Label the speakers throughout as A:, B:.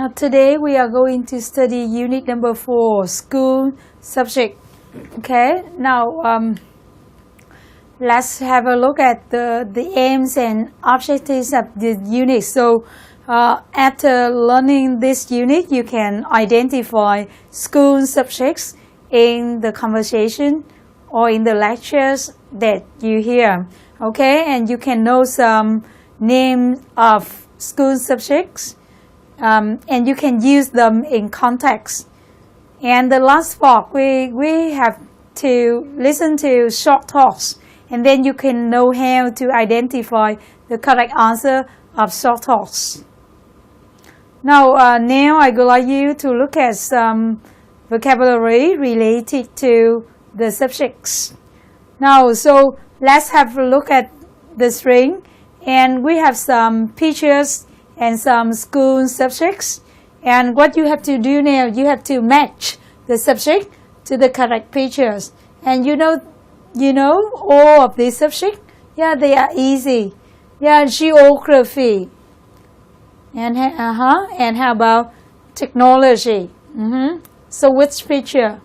A: Now today we are going to study unit number 4, school subject. Okay, now let's have a look at the aims and objectives of the unit. So after learning this unit, you can identify school subjects in the conversation or in the lectures that you hear. Okay, and you can know some names of school subjects. And you can use them in context. And the last part, we have to listen to short talks, and then you can know how to identify the correct answer of short talks. Now I would like you to look at some vocabulary related to the subjects. Now, so let's have a look at the string, and we have some pictures and some school subjects. And what you have to do now, you have to match the subject to the correct pictures. And you know all of these subjects? Yeah, they are easy. Yeah, geography. And how about technology? So which picture?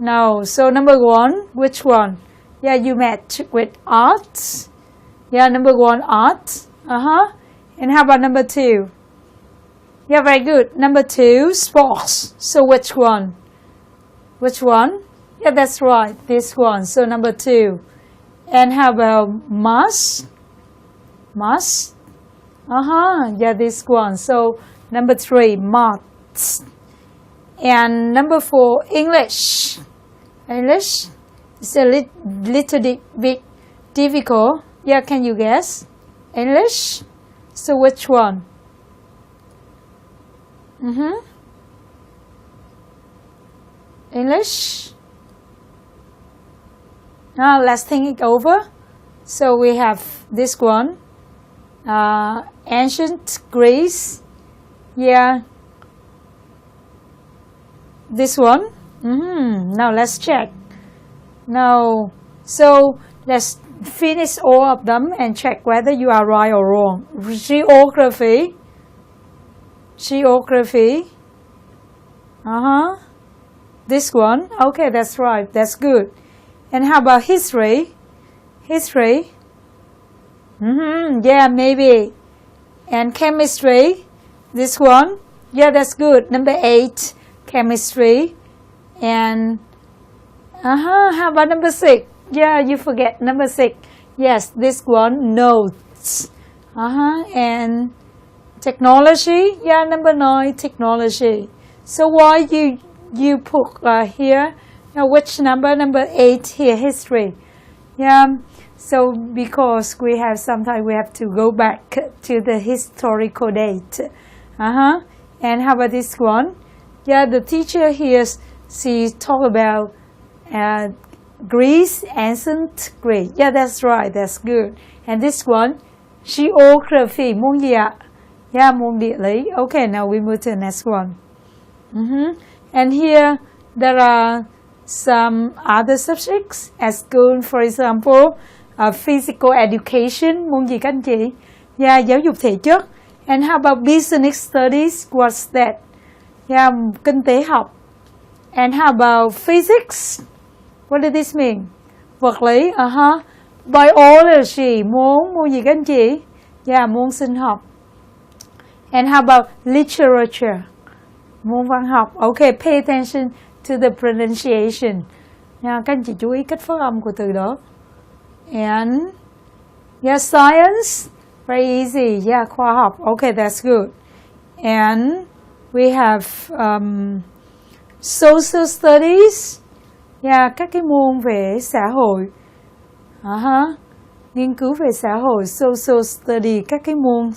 A: No, so number 1, which one? Yeah, you match with arts. Yeah, number 1, arts. And how about number 2? Yeah, very good. Number 2, sports. So which one? Which one? Yeah, that's right. This one. So number 2. And how about math? Math? Yeah, this one. So number 3, maths. And number 4, English. English? It's a little bit difficult. Yeah, can you guess? English? So which one? English? Now let's think it over. So we have this one. Ancient Greece. Yeah. This one. Now let's check. Now, so let's finish all of them and check whether you are right or wrong. Geography. Geography. This one. Okay, that's right. That's good. And how about history? History. Yeah, maybe. And chemistry. This one. Yeah, that's good. Number 8, chemistry. And how about number 6? Yeah, you forget number 6. Yes, this one, notes. And technology. Yeah, number 9, technology. So why you put here? Now which number? Number 8 here, history. Yeah. So because sometimes we have to go back to the historical date. And how about this one? Yeah, the teacher here, she talked about Greece, ancient Greece. Yeah, that's right. That's good. And this one, geography. Môn gì ạ? Yeah, môn địa lý. Okay, now we move to the next one. And here there are some other subjects at school. For example, physical education. Môn gì các anh chị? Yeah, giáo dục thể chất. And how about business studies? What's that? Yeah, kinh tế học. And how about physics? What does this mean? Vật lý. Biology. Môn gì các anh chị? Yeah, môn sinh học. And how about literature? Môn văn học. Okay, pay attention to the pronunciation. Nha, các anh chị chú ý cách phát âm của từ đó. And yeah, science. Very easy. Yeah, khoa học. Okay, that's good. And we have social studies. Yeah, các cái môn về xã hội. Nghiên cứu về xã hội, social study, các cái môn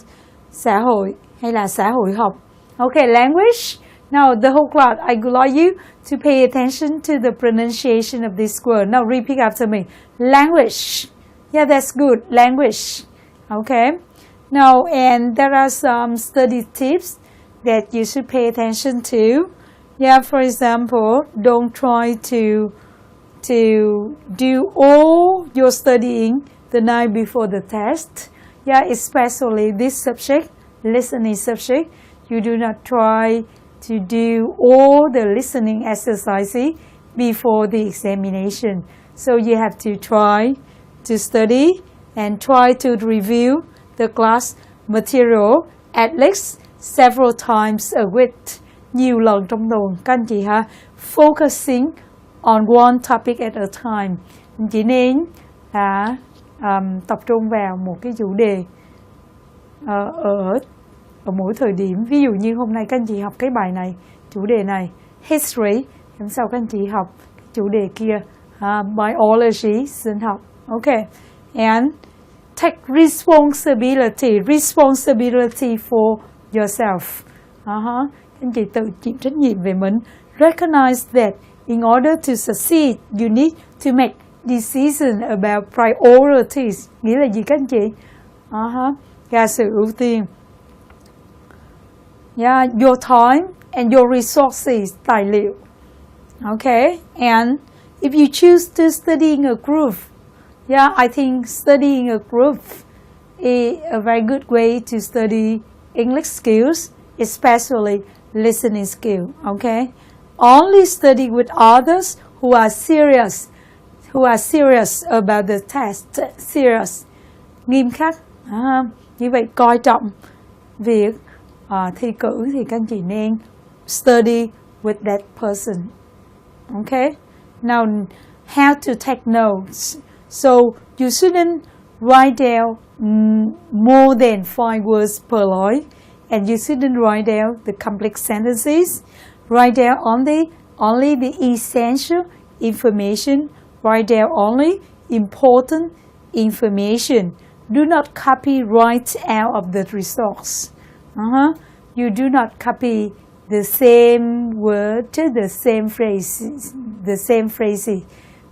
A: xã hội hay là xã hội học. Okay, language. Now the whole class, I would like you to pay attention to the pronunciation of this word. Now repeat after me. Language. Yeah, that's good. Language. Okay. Now, and there are some study tips that you should pay attention to. Yeah, for example, don't try to do all your studying the night before the test. Yeah, especially this subject, listening subject. You do not try to do all the listening exercises before the examination. So you have to try to study and try to review the class material at least several times a week. Nhiều lần trong tuần các anh chị ha. Focusing on one topic at a time. Chỉ nên là tập trung vào một cái chủ đề ở mỗi thời điểm. Ví dụ như hôm nay các anh chị học cái bài này, chủ đề này history, hôm sau các anh chị học chủ đề kia biology, sinh học. Okay, and take responsibility for yourself. Các anh chị tự chịu trách nhiệm về mình. Recognize that in order to succeed, you need to make decisions about priorities. Nghĩa là gì các anh chị? Ra sự ưu tiên. Yeah, your time and your resources, tài liệu. Okay, and if you choose to study in a group, yeah, I think studying in a group is a very good way to study English skills, especially listening skill. Okay, only study with others who are serious about the test. Serious, nghiêm khắc. Như vậy coi trọng việc thi cử thì các anh chị nên study with that person. Okay, now how to take notes. So you shouldn't write down more than 5 words per line, and you shouldn't write down the complex sentences. Write down only the essential information. Write down only important information. Do not copy right out of the resource. You do not copy the same word, the same phrases,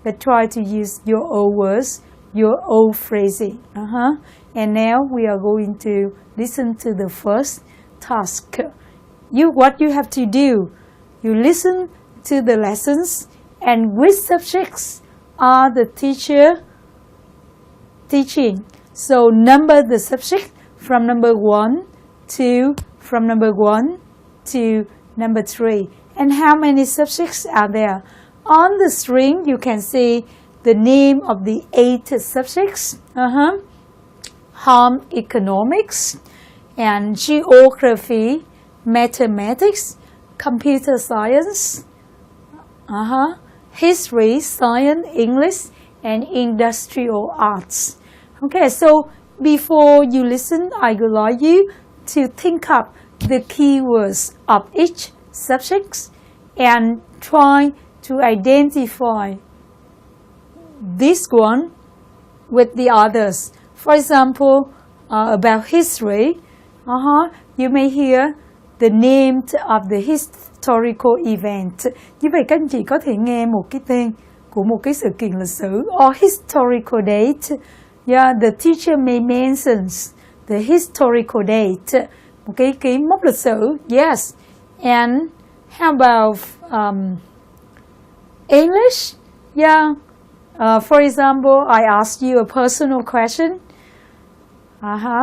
A: but try to use your own words, your own phrasing. And now we are going to listen to the first task. What you have to do, you listen to the lessons and which subjects are the teacher teaching. So number the subject from number 1 to number 3. And how many subjects are there? On the string you can see the name of the 8 subjects. Home economics and geography, mathematics, computer science, history, science, English, and industrial arts. Okay, so before you listen, I would like you to think up the keywords of each subject and try to identify this one with the others. For example, about history, you may hear the name of the historical event. Như vậy các anh chị có thể nghe một cái tên của một cái sự kiện lịch sử or historical date. Yeah, the teacher may mention the historical date. Một cái mốc lịch sử. Yes. And how about English? Yeah. For example, I ask you a personal question.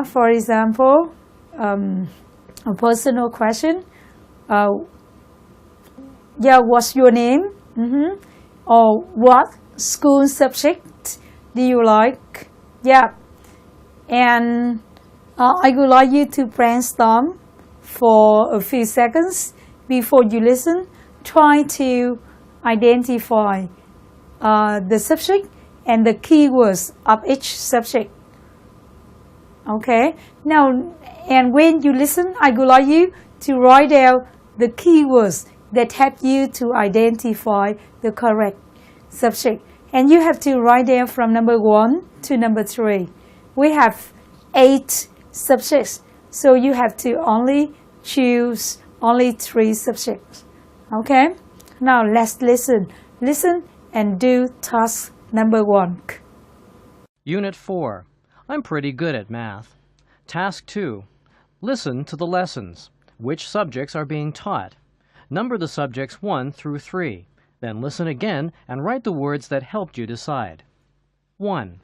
A: For example, a personal question. Yeah, what's your name? Or what school subject do you like? Yeah. And I would like you to brainstorm for a few seconds before you listen. Try to identify the subject and the keywords of each subject. Okay. Now, and when you listen, I would like you to write down the keywords that help you to identify the correct subject. And you have to write down from number 1 to number 3. We have 8 subjects, so you have to only choose only 3 subjects. Okay? Now let's listen. Listen and do task number 1.
B: Unit 4. I'm pretty good at math. Task 2. Listen to the lessons. Which subjects are being taught? Number the subjects 1 through 3. Then listen again and write the words that helped you decide. 1.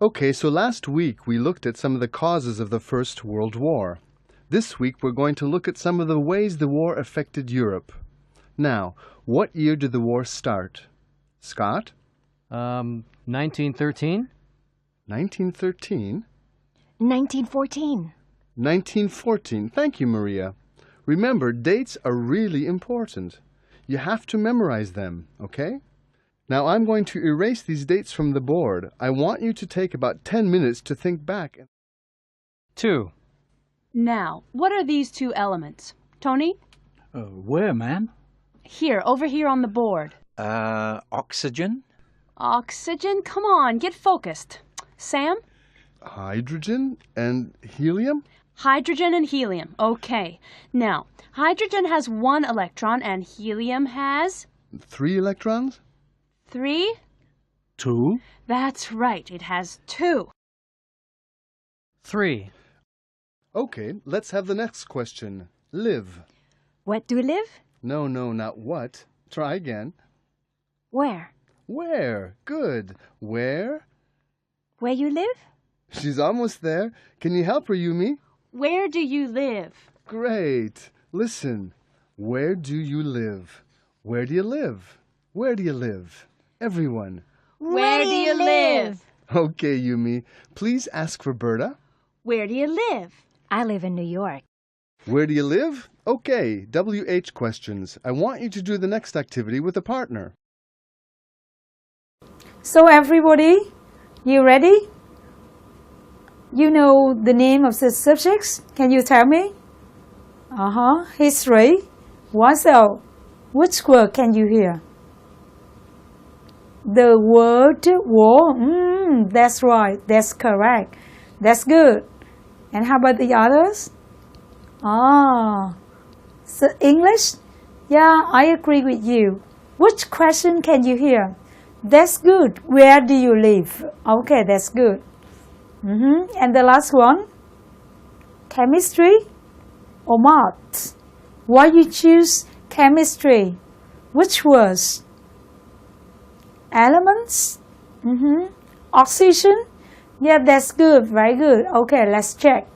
C: Okay, so last week we looked at some of the causes of the First World War. This week we're going to look at some of the ways the war affected Europe. Now, what year did the war start? Scott?
B: 1913?
C: 1913?
D: 1914.
C: 1914. Thank you, Maria. Remember, dates are really important. You have to memorize them, okay? Now I'm going to erase these dates from the board. I want you to take about 10 minutes to think back.
B: 2.
E: Now, what are these two elements? Tony?
F: Where, ma'am?
E: Here, over here on the board.
F: Oxygen?
E: Oxygen? Come on, get focused. Sam?
C: Hydrogen and helium?
E: Hydrogen and helium. Okay. Now, hydrogen has 1 electron and helium has
C: 3 electrons?
E: 3?
F: 2?
E: That's right, it has 2.
B: 3.
C: Okay, let's have the next question. Live.
D: What do we live?
C: No, not what. Try again.
D: Where?
C: Where? Good. Where?
D: Where you live?
C: She's almost there. Can you help her, Yumi?
E: Where do you live?
C: Great. Listen. Where do you live? Where do you live? Where do you live? Everyone.
E: Where do you live?
C: Okay, Yumi. Please ask Roberta.
E: Where do you live?
D: I live in New York.
C: Where do you live? Okay, WH questions. I want you to do the next activity with a partner.
A: So everybody, you ready? You know the name of the subjects? Can you tell me? History. What else? Which word can you hear? The word war. That's right. That's correct. That's good. And how about the others? So English? Yeah, I agree with you. Which question can you hear? That's good. Where do you live? Okay, that's good. And the last one? Chemistry or math? Why you choose chemistry? Which words? Elements? Oxygen? Yeah, that's good. Very good. Okay, let's check.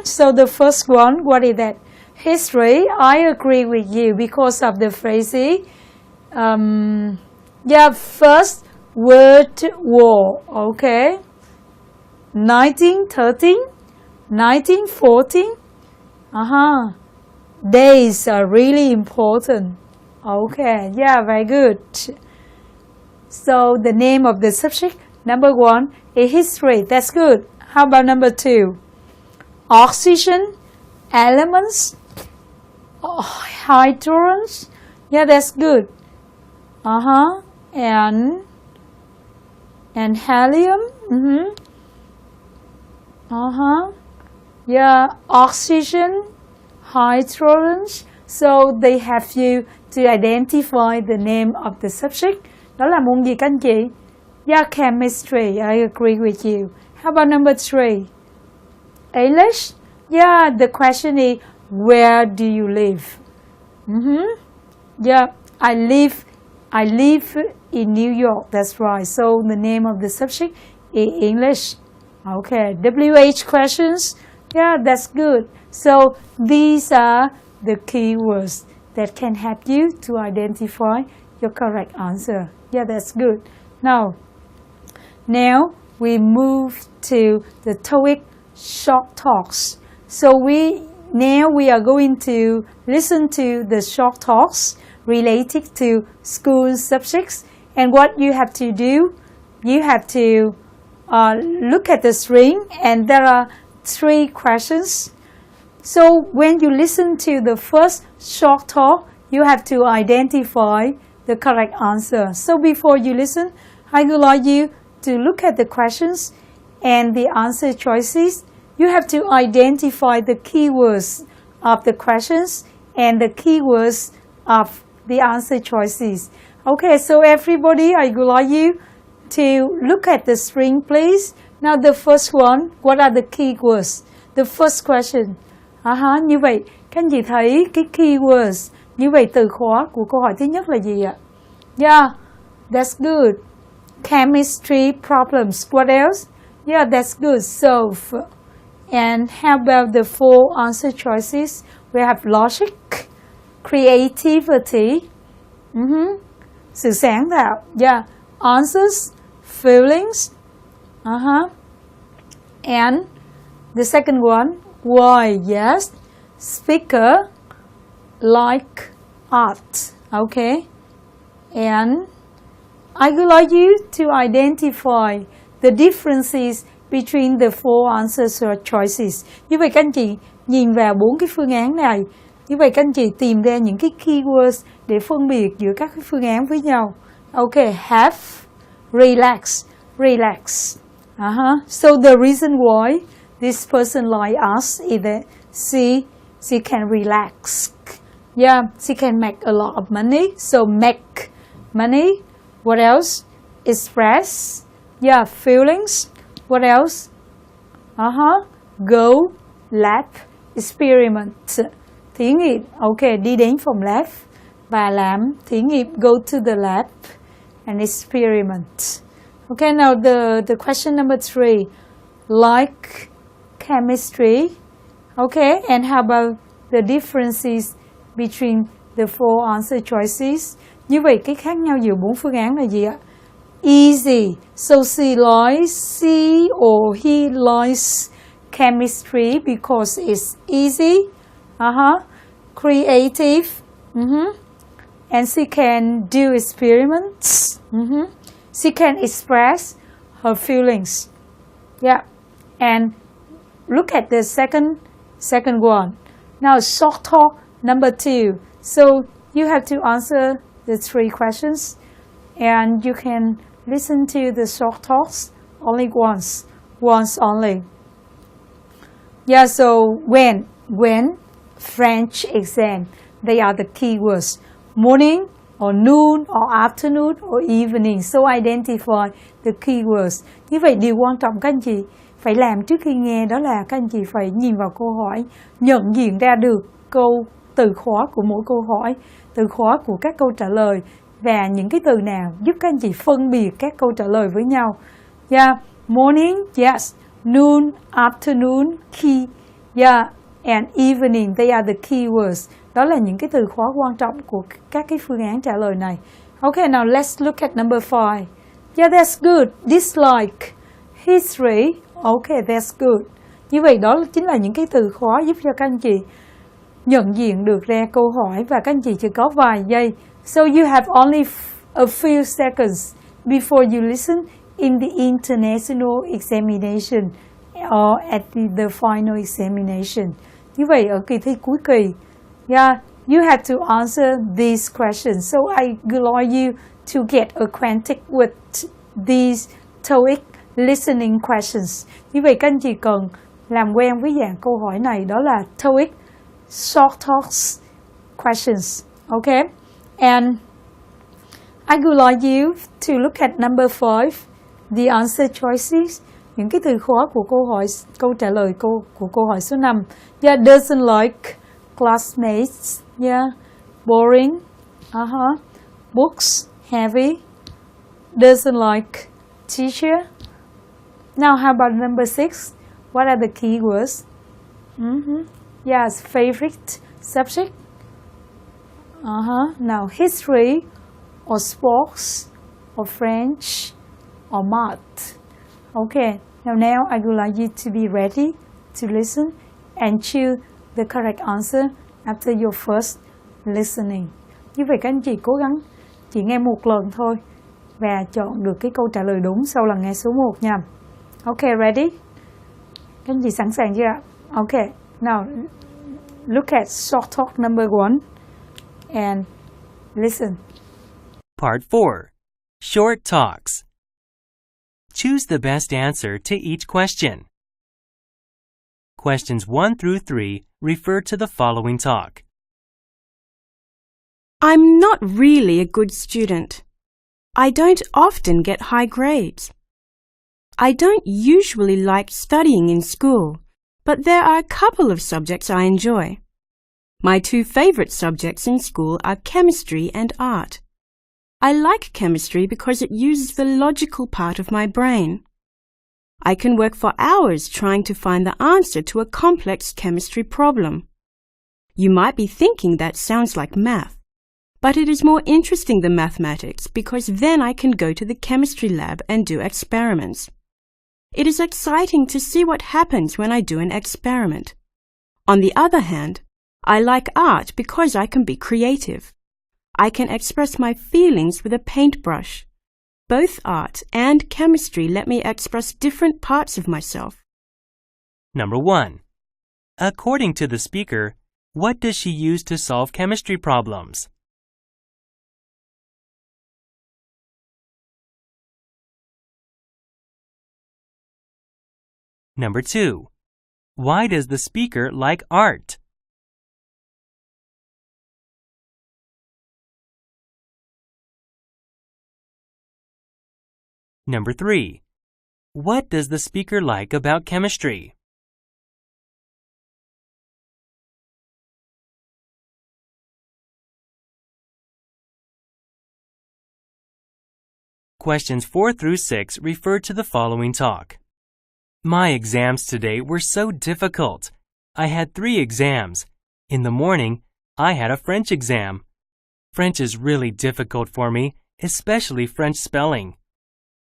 A: So the first one, what is that? History. I agree with you because of the phrasing. First World War. Okay. 1913, 1914. Days are really important. Okay. Yeah, very good. So the name of the subject, number 1, is history. That's good. How about number 2? Oxygen, elements, hydrogens. Yeah, that's good. And helium. Yeah, oxygen, hydrogens. So they have you to identify the name of the subject. Đó là môn gì các anh chị? Yeah, chemistry. I agree with you. How about number 3? English? Yeah, the question is, where do you live? Yeah, I live in New York. That's right. So the name of the subject is English. Okay, WH questions? Yeah, that's good. So these are the keywords that can help you to identify your correct answer. Yeah, that's good. Now we move to the TOEIC short talks. So we are going to listen to the short talks related to school subjects. And what you have to do, you have to look at the string, and there are 3 questions. So when you listen to the first short talk, you have to identify the correct answer. So before you listen, I would like you to look at the questions and the answer choices. You have to identify the keywords of the questions and the keywords of the answer choices. Okay, so everybody, I would like you to look at the string, please. Now the first one, what are the keywords? The first question. Như vậy, các anh chị thấy cái keywords, như vậy từ khóa của câu hỏi thứ nhất là gì ạ? Yeah, that's good. Chemistry problems. What else? Yeah, that's good. Solve. And how about the four answer choices? We have logic, creativity, sự sáng tạo, yeah, answers, feelings, and the second one, why, yes, speaker, like art, okay, and I would like you to identify the differences between the four answers or choices. Như vậy các anh chị nhìn vào bốn cái phương án này. Như vậy các anh chị tìm ra những cái keywords để phân biệt giữa các cái phương án với nhau. Okay, have, relax, relax. So the reason why this person like us is that she can relax. Yeah, she can make a lot of money. So make money. What else? Express. Yeah, feelings. What else? Go, lab, experiment. Thí nghiệm. Okay, đi đến phòng lab và làm thí nghiệm. Go to the lab and experiment. Okay, now the question number 3. Like chemistry. Okay, and how about the differences between the four answer choices? Như vậy cái khác nhau giữa bốn phương án là gì ạ? Easy. So she or he likes chemistry because it's easy. Creative. And she can do experiments. She can express her feelings. Yeah. And look at the second one. Now short talk number 2. So you have to answer the 3 questions, and you can listen to the short talks only once only. Yeah, so when French exam, they are the keywords. Morning or noon or afternoon or evening. So identify the keywords. Như vậy điều quan trọng các anh chị phải làm trước khi nghe đó là các anh chị phải nhìn vào câu hỏi, nhận diện ra được từ khóa của mỗi câu hỏi, từ khóa của các câu trả lời và những cái từ nào giúp các anh chị phân biệt các câu trả lời với nhau. Yeah, morning, yes, noon, afternoon, key, yeah, and evening, they are the keywords. Đó là những cái từ khóa quan trọng của các cái phương án trả lời này. Okay, now let's look at number 5. Yeah, that's good. Dislike, history. Okay, that's good. Như vậy đó chính là những cái từ khóa giúp cho các anh chị nhận diện được ra câu hỏi và các anh chị chỉ có vài giây. So you have only a few seconds before you listen in the international examination or at the final examination. Như vậy ở kỳ thi cuối kỳ, yeah, you have to answer these questions. So I would like you to get acquainted with these TOEIC listening questions. Như vậy các anh chị cần làm quen với dạng câu hỏi này, đó là TOEIC short talks questions. Okay, and I would like you to look at number 5, the answer choices. Những cái từ khóa của câu trả lời của câu hỏi số 5. Yeah, doesn't like classmates. Yeah, boring. Books, heavy. Doesn't like teacher. Now how about number 6? What are the keywords? Yes, favorite subject. Now history or sports or French or math. Okay, now I would like you to be ready to listen and choose the correct answer after your first listening. Như vậy các anh chị cố gắng chỉ nghe một lần thôi và chọn được cái câu trả lời đúng sau lần nghe số 1 nha. Okay, ready? Các anh chị sẵn sàng chưa ạ? Okay, now look at short talk number 1 and listen.
G: Part 4. Short talks. Choose the best answer to each question. Questions 1 through 3 refer to the following talk.
H: I'm not really a good student. I don't often get high grades. I don't usually like studying in school, but there are a couple of subjects I enjoy. My 2 favorite subjects in school are chemistry and art. I like chemistry because it uses the logical part of my brain. I can work for hours trying to find the answer to a complex chemistry problem. You might be thinking that sounds like math, but it is more interesting than mathematics because then I can go to the chemistry lab and do experiments. It is exciting to see what happens when I do an experiment. On the other hand, I like art because I can be creative. I can express my feelings with a paintbrush. Both art and chemistry let me express different parts of myself.
G: Number 1. According to the speaker, what does she use to solve chemistry problems? Number 2. Why does the speaker like art? Number 3. What does the speaker like about chemistry? Questions 4 through 6 refer to the following talk. My exams today were so difficult. I had 3 exams. In the morning, I had a French exam. French is really difficult for me, especially French spelling.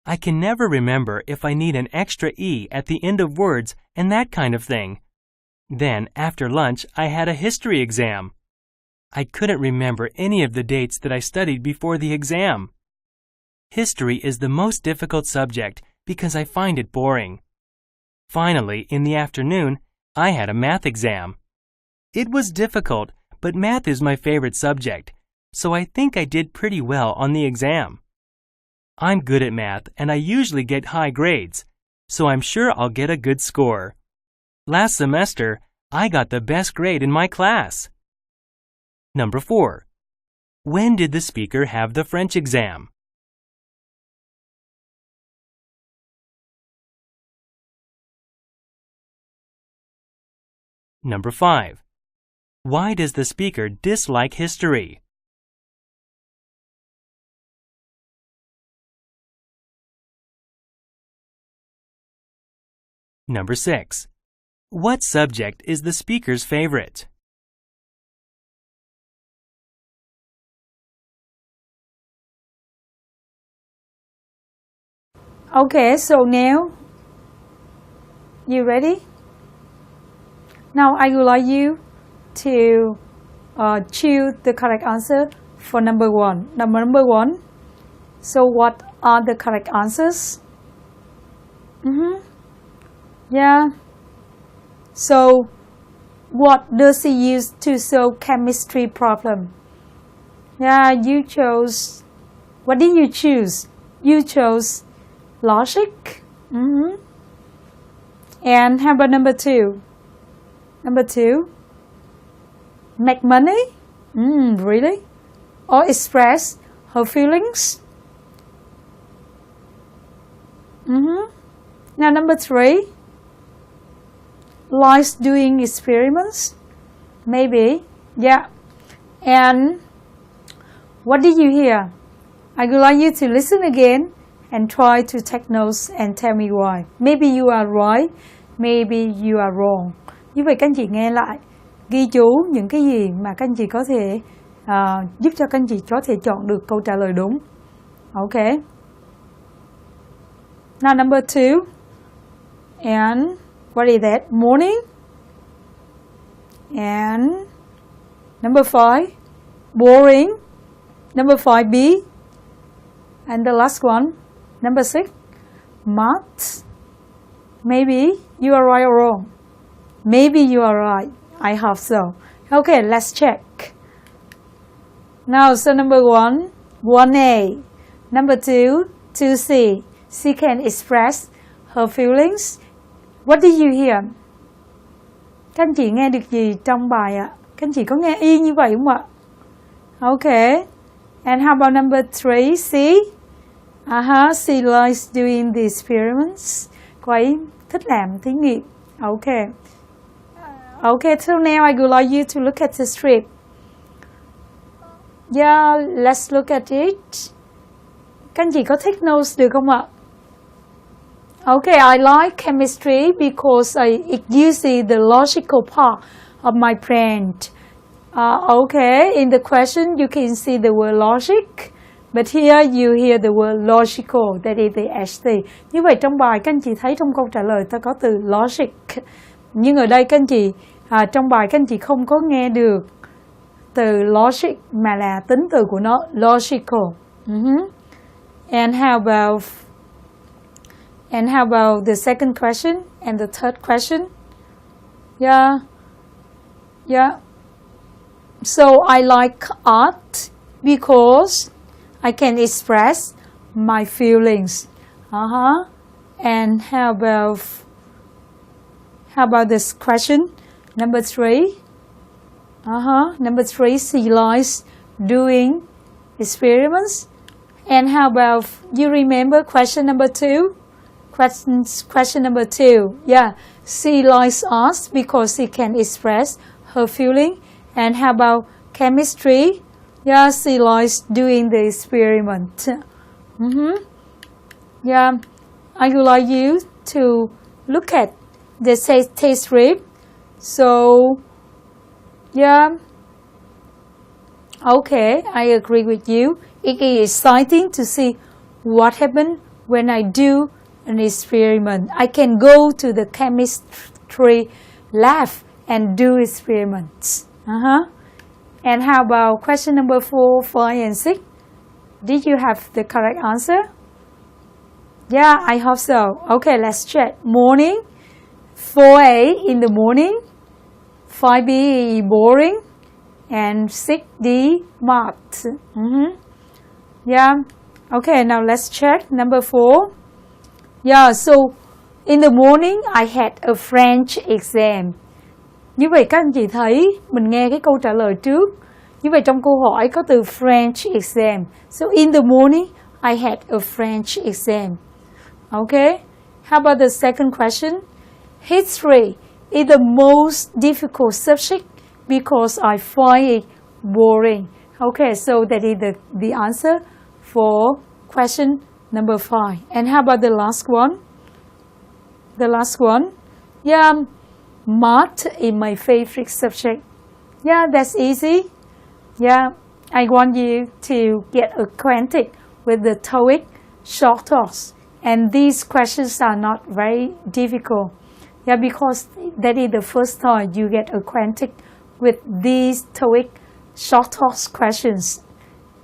G: I can never remember if I need an extra E at the end of words and that kind of thing. Then, after lunch, I had a history exam. I couldn't remember any of the dates that I studied before the exam. History is the most difficult subject because I find it boring. Finally, in the afternoon, I had a math exam. It was difficult, but math is my favorite subject, so I think I did pretty well on the exam. I'm good at math and I usually get high grades, so I'm sure I'll get a good score. Last semester, I got the best grade in my class. Number 4. When did the speaker have the French exam? Number 5. Why does the speaker dislike history? Number 6. What subject is the speaker's favorite?
A: Okay, so now, you ready? Now I would like you to choose the correct answer for number 1. Number 1. So what are the correct answers? Yeah. So what does he use to solve chemistry problem? Yeah, you chose. What did you choose? You chose logic. And how about number 2? Number 2, make money? Really? Or express her feelings? Now number 3, likes doing experiments? Maybe, yeah. And what did you hear? I would like you to listen again and try to take notes and tell me why. Maybe you are right, maybe you are wrong. Như vậy các anh chị nghe lại, ghi chú những cái gì mà các anh chị có thể giúp cho các anh chị có thể chọn được câu trả lời đúng. Okay. Now number 2. And what is that? Morning. And number 5. Boring. Number 5B. And the last one. Number 6. Math. Maybe you are right or wrong. Maybe you are right. I hope so. Okay, let's check. Now, so number 1, 1A. Number 2, 2C. She can express her feelings. What did you hear? Các anh chị nghe được gì trong bài ạ? Các anh chị có nghe y như vậy không ạ? Okay. And how about number 3C? She likes doing the experiments. Cô ấy thích làm thí nghiệm. Okay. Okay, so now I would like you to look at the strip. Yeah, let's look at it. Các anh chị có take notes được không ạ? Okay, I like chemistry because it uses the logical part of my brain. Okay, in the question you can see the word logic, but here you hear the word logical, that is the ST. Như vậy trong bài các anh chị thấy trong câu trả lời ta có từ logic, nhưng ở đây các anh chị trong bài các anh chị không có nghe được từ logic mà là tính từ của nó logical. And how about the second question and the third question? Yeah. So I like art because I can express my feelings. And how about this question? Number 3. Number 3, she likes doing experiments. And how about, you remember question number 2? Question number 2. Yeah, she likes art because she can express her feeling. And how about chemistry? Yeah, she likes doing the experiment. Yeah, I would like you to look at the test strip. So, yeah. Okay, I agree with you. It is exciting to see what happens when I do an experiment. I can go to the chemistry lab and do experiments. And how about question number 4, 5, and 6? Did you have the correct answer? Yeah, I hope so. Okay, let's check. Morning, 4A in the morning, 5B boring, and 6D math. Yeah. Okay, now let's check. Number 4. Yeah, so in the morning I had a French exam. Như vậy các anh chị thấy, mình nghe cái câu trả lời trước. Như vậy trong câu hỏi có từ French exam. So in the morning I had a French exam. Okay. How about the second question? History is the most difficult subject because I find it boring. Okay, so that is the answer for question number 5. And how about the last one? The last one? Yeah, math is my favorite subject. Yeah, that's easy. Yeah, I want you to get acquainted with the TOEIC short talks. And these questions are not very difficult. Yeah, because that is the first time you get acquainted with these TOEIC short talks questions.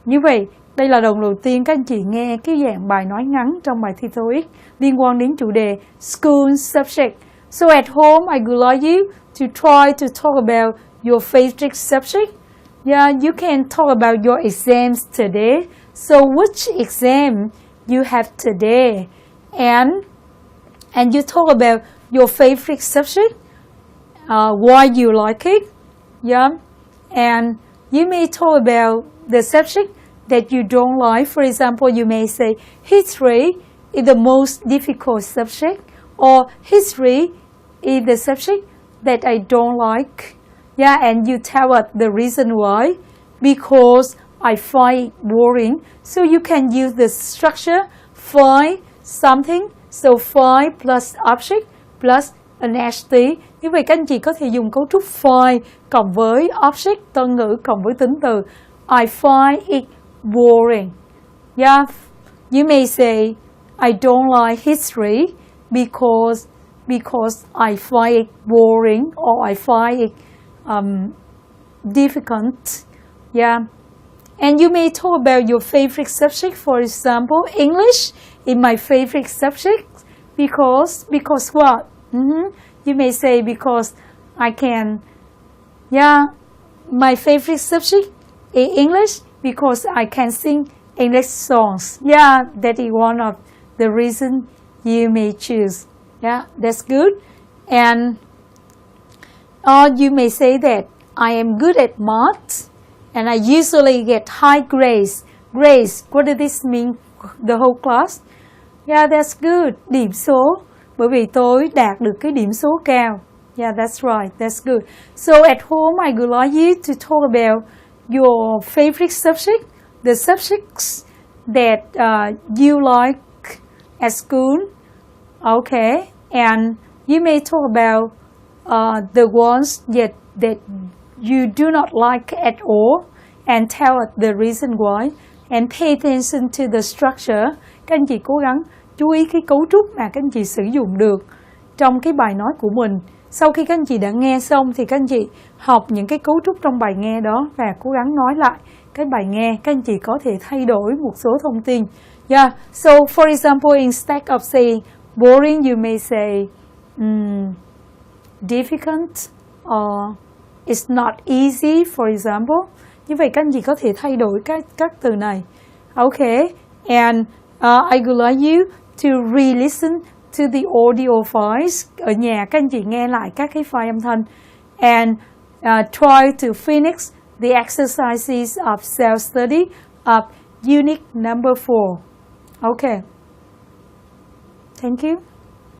A: Như vậy, đây là lần đầu tiên các anh chị nghe cái dạng bài nói ngắn trong bài thi TOEIC liên quan đến chủ đề school subject. So at home, I would like you to try to talk about your favorite subject. Yeah, you can talk about your exams today. So which exam you have today? And you talk about your favorite subject, why you like it. Yeah, and you may talk about the subject that you don't like. For example, you may say history is the most difficult subject, or history is the subject that I don't like. Yeah, and you tell us the reason why. Because I find it boring. So you can use the structure find something. So find plus object plus an ST. Như vậy các anh chị có thể dùng cấu trúc find cộng với object tân ngữ cộng với tính từ. I find it boring. Yeah, you may say I don't like history because I find it boring, or I find it difficult. Yeah, and you may talk about your favorite subject. For example, English is my favorite subject because what? You may say because I can. Yeah, my favorite subject is English because I can sing English songs. Yeah, that is one of the reasons you may choose. Yeah, that's good. And or you may say that I am good at math and I usually get high grades. Grades, what does this mean? The whole class? Yeah, that's good. Điểm số. Bởi vì tôi đạt được cái điểm số cao. Yeah, that's right. That's good. So at home, I would like you to talk about your favorite subject, the subjects that you like at school. Okay, and you may talk about the ones that you do not like at all and tell us the reason why and pay attention to the structure. Các anh chị cố gắng chú ý cái cấu trúc mà các anh chị sử dụng được trong cái bài nói của mình. Sau khi các anh chị đã nghe xong thì các anh chị học những cái cấu trúc trong bài nghe đó và cố gắng nói lại cái bài nghe. Các anh chị có thể thay đổi một số thông tin. Yeah, so for example, instead of saying boring, you may say difficult or it's not easy, for example. Như vậy các anh chị có thể thay đổi các từ này. Okay, and I would like you to re-listen to the audio files. Ở nhà các anh chị nghe lại các cái file âm thanh and try to finish the exercises of self-study of unit number 4. Okay. Thank you.